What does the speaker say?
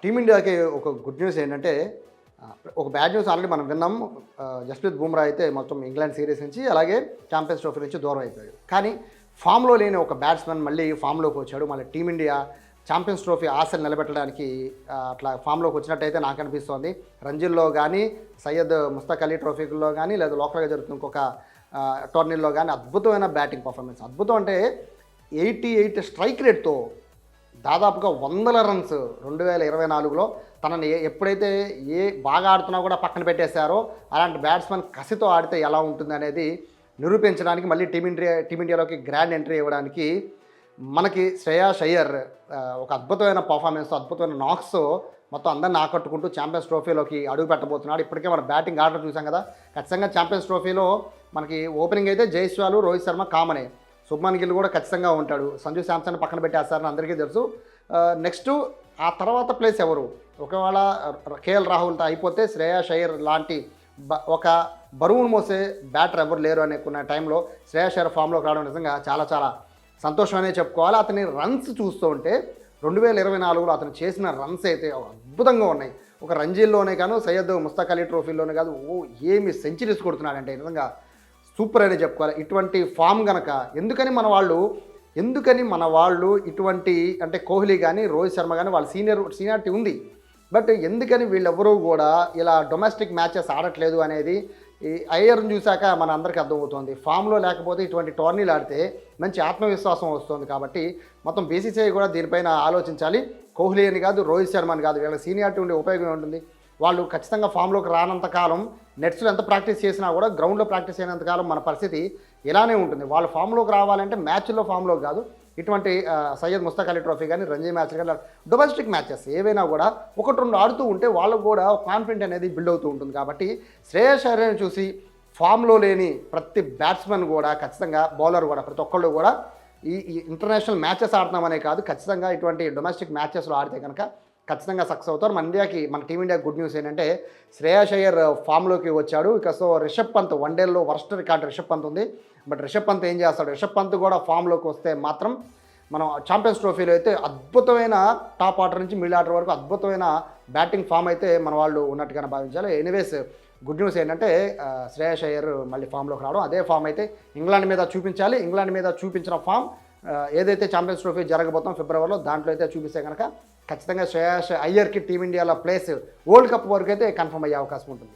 టీమిండియాకి ఒక good news ఏంటంటే ఒక బ్యాడ్ న్యూస్ ఆల్రెడీ మనం విన్నాం. జస్ప్రీత్ బుమ్రా అయితే మొత్తం ఇంగ్లాండ్ సిరీస్ నుంచి అలాగే ఛాంపియన్స్ ట్రోఫీ నుంచి దూరం అయిపోయాడు. కానీ ఫామ్లో లేని ఒక బ్యాట్స్మెన్ మళ్ళీ ఫామ్లోకి వచ్చాడు. మళ్ళీ టీమిండియా ఛాంపియన్స్ ట్రోఫీ ఆశలు నిలబెట్టడానికి అట్లా ఫామ్లోకి వచ్చినట్టయితే నాకు అనిపిస్తోంది. రంజీల్లో కానీ, సయ్యద్ ముస్తక్ అలీ ట్రోఫీలో కానీ, లేదా లోకల్గా జరుగుతున్న ఇంకొక టోర్నీల్లో కానీ అద్భుతమైన బ్యాటింగ్ పర్ఫార్మెన్స్. అద్భుతం అంటే 88 స్ట్రైక్ రేట్తో దాదాపుగా 100 రన్స్ 2024లో తనని ఎప్పుడైతే బాగా ఆడుతున్నా కూడా పక్కన పెట్టేశారో అలాంటి బ్యాట్స్మెన్ కసితో ఆడితే ఎలా ఉంటుంది అనేది నిరూపించడానికి మళ్ళీ టీమిండియాలోకి గ్రాండ్ ఎంట్రీ ఇవ్వడానికి మనకి శ్రేయాస్ అయ్యర్ ఒక అద్భుతమైన పర్ఫార్మెన్స్, అద్భుతమైన నాక్స్ మొత్తం అందరిని ఆకట్టుకుంటూ ఛాంపియన్స్ ట్రోఫీలోకి అడుగు పెట్టబోతున్నాడు. ఇప్పటికే మన బ్యాటింగ్ ఆర్డర్ చూసాం కదా. ఖచ్చితంగా ఛాంపియన్స్ ట్రోఫీలో మనకి ఓపెనింగ్ అయితే జైస్వాల్, రోహిత్ శర్మ కామనే. శుభ్మన్ గిల్ కూడా ఖచ్చితంగా ఉంటాడు. సంజు శాంసన్ పక్కన పెట్టేస్తారని అందరికీ తెలుసు. నెక్స్ట్ ఆ తర్వాత ప్లేస్ ఎవరు? ఒకవేళ కేఎల్ రాహుల్తో అయిపోతే శ్రేయాస్ అయ్యర్ లాంటి ఒక బరువును మోసే బ్యాటర్ ఎవరు లేరు అనుకున్న టైంలో శ్రేయాస్ అయ్యర్ ఫామ్లోకి రావడం నిజంగా చాలా చాలా సంతోషమనే చెప్పుకోవాలి. అతని రన్స్ చూస్తూ ఉంటే 2024లో అతను చేసిన రన్స్ అయితే అద్భుతంగా ఉన్నాయి. ఒక రంజీల్లోనే కాను, సయ్యద్ ముస్తక్ అలీ ట్రోఫీలోనే కాదు, ఏమి సెంచరీస్ కొడుతున్నాడంటే నిజంగా సూపర్ అనే చెప్పుకోవాలి. ఇటువంటి ఫామ్ గనక ఎందుకని మన వాళ్ళు ఇటువంటి అంటే కోహ్లీ కానీ, రోహిత్ శర్మ కానీ వాళ్ళ సీనియారిటీ ఉంది. బట్ ఎందుకని వీళ్ళెవరూ కూడా ఇలా డొమెస్టిక్ మ్యాచెస్ ఆడట్లేదు అనేది ఈ అయ్యర్ని చూశాక మన అందరికీ అర్థమవుతుంది. ఫామ్లో లేకపోతే ఇటువంటి టోర్నీలు ఆడితే మంచి ఆత్మవిశ్వాసం వస్తుంది. కాబట్టి మొత్తం బీసీసీఐ కూడా దీనిపైన ఆలోచించాలి. కోహ్లీ అని కాదు, రోహిత్ శర్మ అని కాదు, వీళ్ళ సీనియారిటీ ఉండే ఉపయోగం ఉంటుంది. వాళ్ళు ఖచ్చితంగా ఫామ్లోకి రానంతకాలం నెట్స్లో ఎంత ప్రాక్టీస్ చేసినా కూడా గ్రౌండ్లో ప్రాక్టీస్ అయినంతకాలం మన పరిస్థితి ఇలానే ఉంటుంది. వాళ్ళు ఫామ్లోకి రావాలంటే మ్యాచ్ల్లో ఫామ్లోకి కాదు, ఇటువంటి సయ్యద్ ముస్తక్ అలీ ట్రోఫీ కానీ, రంజీ మ్యాచ్ కానీ, డొమెస్టిక్ మ్యాచెస్ ఏవైనా కూడా 1-2 ఆడుతూ ఉంటే వాళ్ళకు కూడా కాన్ఫిడెంట్ అనేది బిల్డ్ అవుతూ ఉంటుంది. కాబట్టి శ్రేయాస్ అయ్యర్ని చూసి ఫామ్లో లేని ప్రతి బ్యాట్స్మెన్ కూడా ఖచ్చితంగా, బౌలర్ కూడా, ప్రతి ఒక్కళ్ళు కూడా ఈ ఇంటర్నేషనల్ మ్యాచెస్ ఆడుతున్నామనే కాదు, ఖచ్చితంగా ఇటువంటి డొమెస్టిక్ మ్యాచెస్లో ఆడితే కనుక ఖచ్చితంగా సక్సెస్ అవుతారు. మన టీమిండియా గుడ్ న్యూస్ ఏంటంటే శ్రేయాస్ అయ్యర్ ఫామ్లోకి వచ్చాడు. ఇక సో రిషబ్ పంత్ వన్డేల్లో వర్స్ట్ రికార్డ్ రిషబ్ పంత్ ఉంది. బట్ రిషబ్ పంత్ ఏం చేస్తాడు? రిషబ్ పంత్ కూడా ఫామ్లోకి వస్తే మాత్రం మనం ఛాంపియన్స్ ట్రోఫీలో అయితే అద్భుతమైన టాప్ ఆర్డర్ నుంచి మిడిల్ ఆర్డర్ వరకు అద్భుతమైన బ్యాటింగ్ ఫామ్ అయితే మన వాళ్ళు ఉన్నట్టుగానే భావించాలి. ఎనీవేస్ గుడ్ న్యూస్ ఏంటంటే శ్రేయాస్ అయ్యర్ మళ్ళీ ఫామ్లోకి రావడం, అదే ఫామ్ అయితే ఇంగ్లాండ్ మీద చూపించాలి. ఇంగ్లాండ్ మీద చూపించిన ఫామ్ ఏదైతే ఛాంపియన్స్ ట్రోఫీ జరగబోతాం ఫిబ్రవరిలో దాంట్లో అయితే చూపిస్తే కనుక ఖచ్చితంగా శ్రేయాస్ అయ్యర్కి టీమిండియాలో ప్లేస్ వరల్డ్ కప్ వరకు అయితే కన్ఫర్మ్ అయ్యే అవకాశం ఉంటుంది.